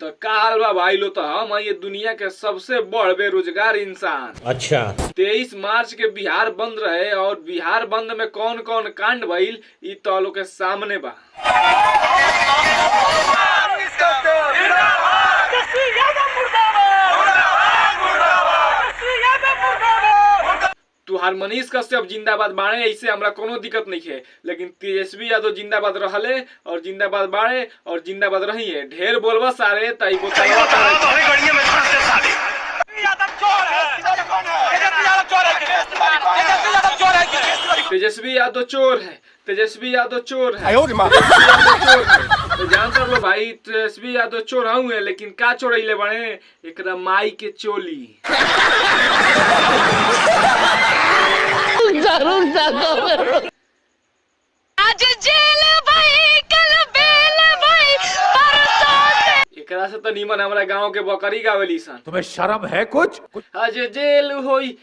तो का हाल बा भाई लो, तो हम ये दुनिया के सबसे बड़ बेरोजगार इंसान। अच्छा 23 मार्च के बिहार बंद रहे और बिहार बंद में कौन कौन कांड भइल इ तो लोग के सामने बा। तुहार मनीष कश्यप जिंदाबाद बाड़े, ऐसे हमरा कोनो दिक्कत नहीं है, लेकिन तेजस्वी यादव जिंदाबाद रहले और जिंदाबाद बाड़े और जिंदाबाद रही है। ढेर बोलबा सारे ताई तेजस्वी यादव चोर है, तेजस्वी यादव चोर है, तो जान कर लो भाई तेजस्वी यादव चोर हूँ, लेकिन का चोरैले बने एकरा माई के चोली। आज जेल भाई कल बेल भाई एकरा से तो नीमन हमरा गांव के बकरी गावेली सन। तुम्हें शर्म है कुछ? आज जेल होई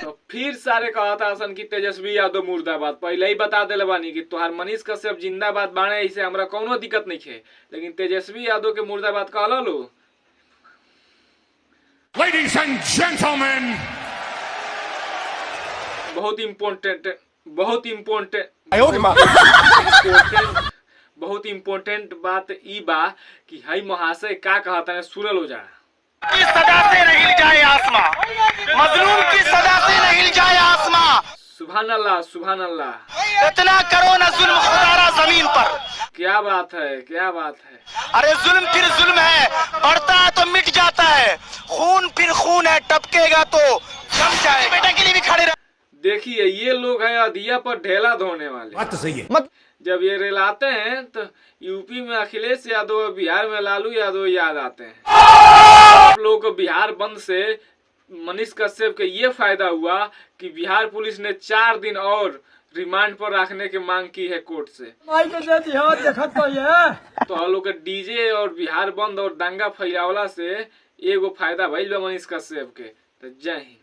तो फिर सारे कहता सन कि तेजस्वी यादव मुर्दाबाद। पहले ही बता दिले बानी कि तुहार मनीष कश्यप जिंदाबाद बाणे, ऐसे हमरा कोनो दिक्कत नहीं है, लेकिन तेजस्वी यादव के मुर्दाबाद कहला लो। Ladies and gentlemen, बहुत इम्पोर्टेंट बात ई बा कि हई महाशय का कहता है, सुनल हो जा। की सदा से नहीं जाए आसमां, मजलूम की सदा से नहीं जाए आसमां। सुभान अल्लाह, सुभान अल्लाह। इतना करो न जुल्म खुदारा जमीन पर। क्या बात है, क्या बात है। अरे जुल्म फिर जुल्म है, बढ़ता है तो मिट जाता है, खून फिर खून है, टपकेगा तो जम जाए। बेटा के लिए भी खड़े रह। देखिए ये लोग हैं अधिया पर ढेला धोने वाले। बात तो सही है। जब ये रेलाते हैं तो यूपी में अखिलेश यादव और बिहार में लालू यादव याद आते हैं। आप लोगों को बिहार बंद से मनीष कश्यप के ये फायदा हुआ कि बिहार पुलिस ने 4 दिन और रिमांड पर रखने की मांग की है कोर्ट से। तो हम लोग के डीजे और बिहार बंद और दंगा फैलावला से एगो फायदा भइल बा मनीष कश्यप के। तो जय हिंद।